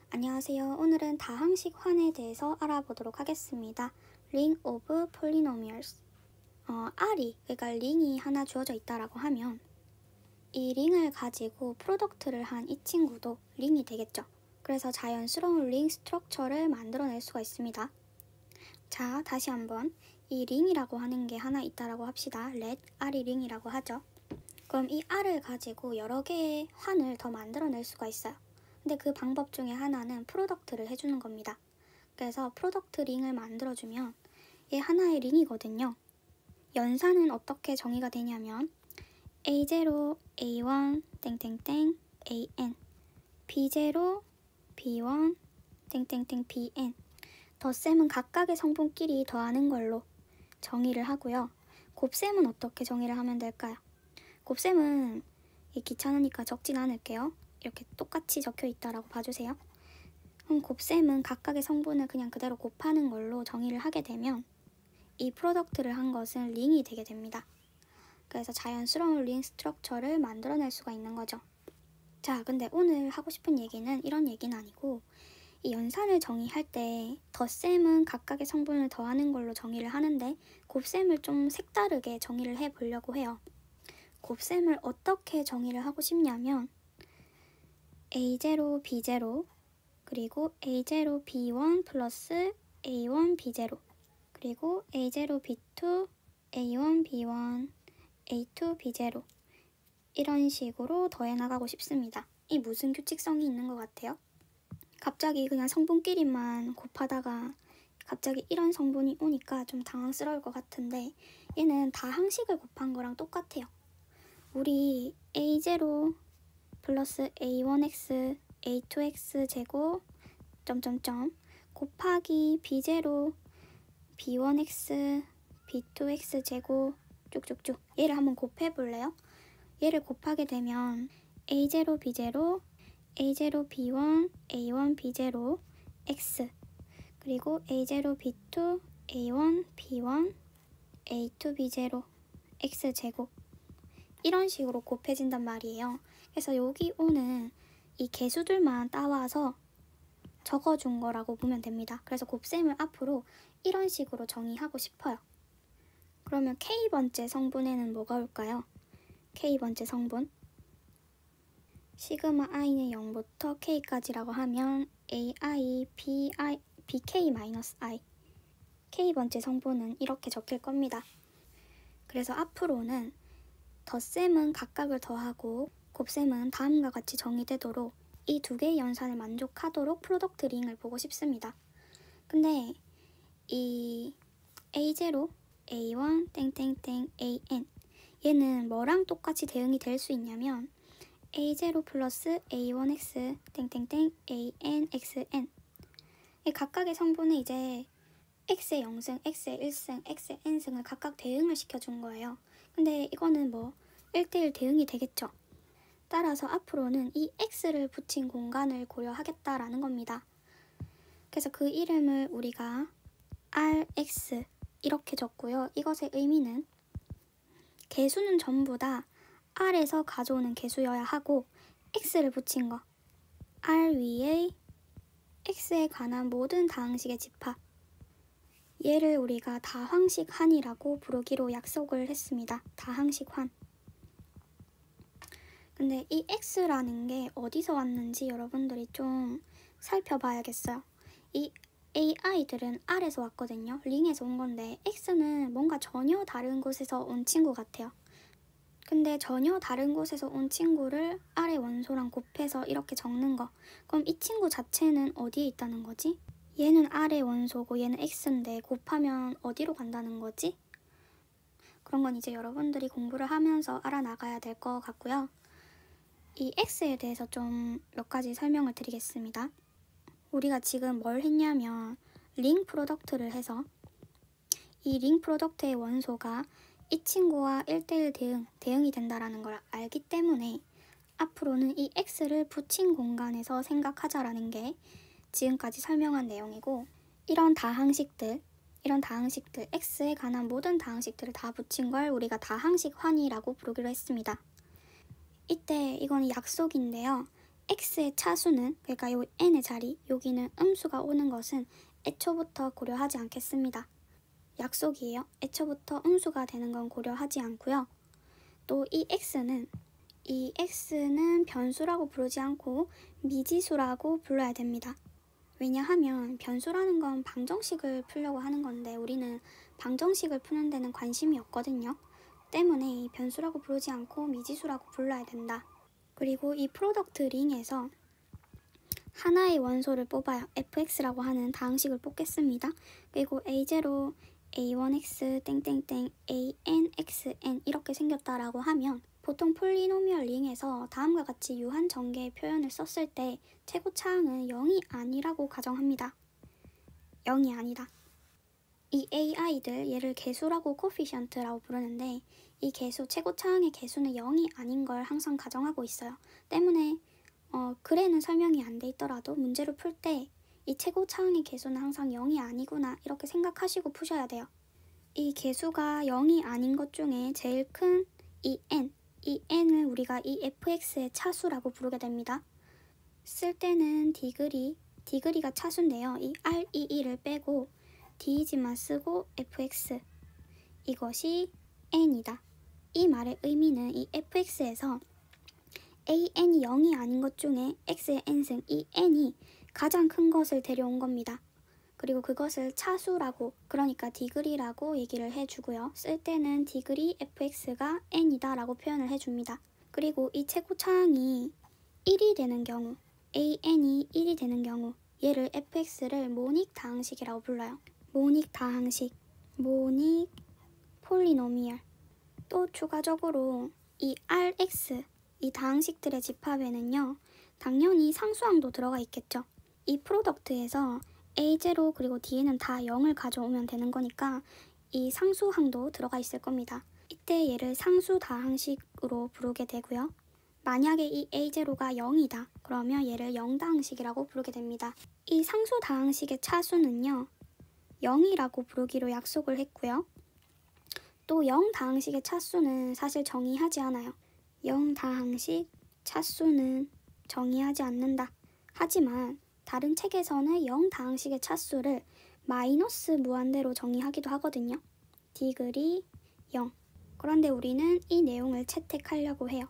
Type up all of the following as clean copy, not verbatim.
안녕하세요. 오늘은 다항식 환에 대해서 알아보도록 하겠습니다. Ring of Polynomials. R이, 그러니까 링이 하나 주어져 있다라고 하면 이 링을 가지고 프로덕트를 한 이 친구도 링이 되겠죠. 그래서 자연스러운 링 스트럭처를 만들어낼 수가 있습니다. 자, 다시 한번 이 링이라고 하는 게 하나 있다라고 합시다. Let R이 링이라고 하죠. 그럼 이 R을 가지고 여러 개의 환을 더 만들어낼 수가 있어요. 근데 그 방법 중에 하나는 프로덕트를 해주는 겁니다. 그래서 프로덕트 링을 만들어주면 얘 하나의 링이거든요. 연산은 어떻게 정의가 되냐면 A0, A1, 땡땡땡, AN, B0, B1, 땡땡땡, BN. 덧셈은 각각의 성분끼리 더하는 걸로 정의를 하고요. 곱셈은 어떻게 정의를 하면 될까요? 곱셈은 귀찮으니까 적진 않을게요. 이렇게 똑같이 적혀 있다라고 봐주세요. 그럼 곱셈은 각각의 성분을 그냥 그대로 곱하는 걸로 정의를 하게 되면 이 프로덕트를 한 것은 링이 되게 됩니다. 그래서 자연스러운 링 스트럭처를 만들어낼 수가 있는 거죠. 자, 근데 오늘 하고 싶은 얘기는 이런 얘기는 아니고 이 연산을 정의할 때 덧셈은 각각의 성분을 더하는 걸로 정의를 하는데 곱셈을 좀 색다르게 정의를 해보려고 해요. 곱셈을 어떻게 정의를 하고 싶냐면 A0, B0 그리고 A0, B1 플러스 A1, B0 그리고 A0, B2, A1, B1, A2, B0 이런 식으로 더해 나가고 싶습니다. 이 무슨 규칙성이 있는 것 같아요? 갑자기 그냥 성분끼리만 곱하다가 갑자기 이런 성분이 오니까 좀 당황스러울 것 같은데 얘는 다항식을 곱한 거랑 똑같아요. 우리 A0 플러스 A1x, A2x 제곱 점점점 곱하기 B0, B1x, B2x 제곱 쭉쭉쭉 얘를 한번 곱해볼래요? 얘를 곱하게 되면 A0, B0, A0, B1, A1, B0, X 그리고 A0, B2, A1, B1, A2, B0, X 제곱 이런 식으로 곱해진단 말이에요. 그래서 여기 오는 이 개수들만 따와서 적어준 거라고 보면 됩니다. 그래서 곱셈을 앞으로 이런 식으로 정의하고 싶어요. 그러면 K번째 성분에는 뭐가 올까요? K번째 성분 시그마 i는 0부터 K까지라고 하면 AI, BK-I K번째 성분은 이렇게 적힐 겁니다. 그래서 앞으로는 덧셈은 각각을 더하고 곱셈은 다음과 같이 정의되도록 이 두 개의 연산을 만족하도록 프로덕트 링을 보고 싶습니다. 근데 이 A0, A1, 땡땡땡, AN 얘는 뭐랑 똑같이 대응이 될 수 있냐면 A0 플러스 A1X, 땡땡땡, AN, XN 각각의 성분은 이제 X의 0승, X의 1승, X의 N승을 각각 대응을 시켜준 거예요. 근데 이거는 뭐 1대1 대응이 되겠죠. 따라서 앞으로는 이 X를 붙인 공간을 고려하겠다라는 겁니다. 그래서 그 이름을 우리가 RX 이렇게 적고요. 이것의 의미는 개수는 전부 다 R에서 가져오는 개수여야 하고 X를 붙인 거 R 위에 X에 관한 모든 다항식의 집합 얘를 우리가 다항식 환이라고 부르기로 약속을 했습니다. 다항식 환. 근데 이 X라는 게 어디서 왔는지 여러분들이 좀 살펴봐야겠어요. 이 AI들은 R에서 왔거든요. 링에서 온 건데 X는 뭔가 전혀 다른 곳에서 온 친구 같아요. 근데 전혀 다른 곳에서 온 친구를 R의 원소랑 곱해서 이렇게 적는 거. 그럼 이 친구 자체는 어디에 있다는 거지? 얘는 R의 원소고 얘는 X인데 곱하면 어디로 간다는 거지? 그런 건 이제 여러분들이 공부를 하면서 알아나가야 될 것 같고요. 이 X에 대해서 좀 몇 가지 설명을 드리겠습니다. 우리가 지금 뭘 했냐면 링 프로덕트를 해서 이 링 프로덕트의 원소가 이 친구와 1대1 대응이 된다는 걸 알기 때문에 앞으로는 이 X를 붙인 공간에서 생각하자라는 게 지금까지 설명한 내용이고 이런 다항식들 X에 관한 모든 다항식들을 다 붙인 걸 우리가 다항식 환이라고 부르기로 했습니다. 이때 이건 약속인데요. x의 차수는, 그러니까 요 n의 자리, 여기는 음수가 오는 것은 애초부터 고려하지 않겠습니다. 약속이에요. 애초부터 음수가 되는 건 고려하지 않고요. 또 이 x는 변수라고 부르지 않고 미지수라고 불러야 됩니다. 왜냐하면 변수라는 건 방정식을 풀려고 하는 건데 우리는 방정식을 푸는 데는 관심이 없거든요. 때문에 이 변수라고 부르지 않고 미지수라고 불러야 된다. 그리고 이 프로덕트 링에서 하나의 원소를 뽑아요. fx라고 하는 다항식을 뽑겠습니다. 그리고 a0, a1x, 땡땡땡, anxn 이렇게 생겼다라고 하면 보통 폴리노미얼 링에서 다음과 같이 유한 전개의 표현을 썼을 때 최고차항은 0이 아니라고 가정합니다. 0이 아니다. 이 ai들, 얘를 개수라고 코피션트라고 부르는데 이 개수, 최고차항의 개수는 0이 아닌 걸 항상 가정하고 있어요. 때문에 글에는 설명이 안 돼 있더라도 문제를 풀 때 이 최고차항의 개수는 항상 0이 아니구나 이렇게 생각하시고 푸셔야 돼요. 이 개수가 0이 아닌 것 중에 제일 큰 이 n을 우리가 이 fx의 차수라고 부르게 됩니다. 쓸 때는 디그리가 차수인데요. 이 r2를 빼고 d이지만 쓰고 fx, 이것이 n이다. 이 말의 의미는 이 fx에서 an이 0이 아닌 것 중에 x의 n승, 이 n이 가장 큰 것을 데려온 겁니다. 그리고 그것을 차수라고, 그러니까 디그리라고 얘기를 해주고요. 쓸 때는 디그리 fx가 n이다 라고 표현을 해줍니다. 그리고 이 최고차항이 1이 되는 경우, an이 1이 되는 경우 얘를 fx를 모닉 다항식이라고 불러요. 모닉 다항식, 모닉 폴리노미얼. 또 추가적으로 이 rx, 이 다항식들의 집합에는요 당연히 상수항도 들어가 있겠죠. 이 프로덕트에서 a0 그리고 뒤에는 다 0을 가져오면 되는 거니까 이 상수항도 들어가 있을 겁니다. 이때 얘를 상수 다항식으로 부르게 되고요. 만약에 이 a0가 0이다 그러면 얘를 0다항식이라고 부르게 됩니다. 이 상수 다항식의 차수는요 0이라고 부르기로 약속을 했고요. 또 0다항식의 차수는 사실 정의하지 않아요. 0다항식 차수는 정의하지 않는다. 하지만 다른 책에서는 0다항식의 차수를 마이너스 무한대로 정의하기도 하거든요. 디그리 0. 그런데 우리는 이 내용을 채택하려고 해요.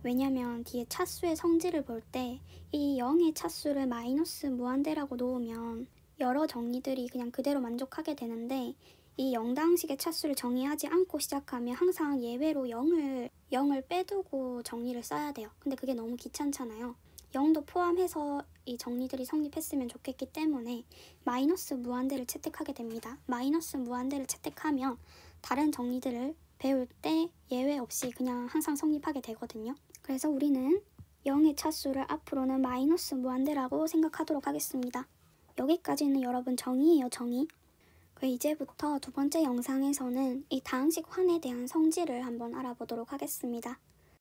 왜냐면 뒤에 차수의 성질을 볼 때 이 0의 차수를 마이너스 무한대라고 놓으면 여러 정리들이 그냥 그대로 만족하게 되는데 이 0다항식의 차수를 정의하지 않고 시작하면 항상 예외로 0을 빼두고 정리를 써야 돼요. 근데 그게 너무 귀찮잖아요. 0도 포함해서 이 정리들이 성립했으면 좋겠기 때문에 마이너스 무한대를 채택하게 됩니다. 마이너스 무한대를 채택하면 다른 정리들을 배울 때 예외 없이 그냥 항상 성립하게 되거든요. 그래서 우리는 0의 차수를 앞으로는 마이너스 무한대라고 생각하도록 하겠습니다. 여기까지는 여러분 정의예요, 정의. 이제부터 두 번째 영상에서는 이 다항식 환에 대한 성질을 한번 알아보도록 하겠습니다.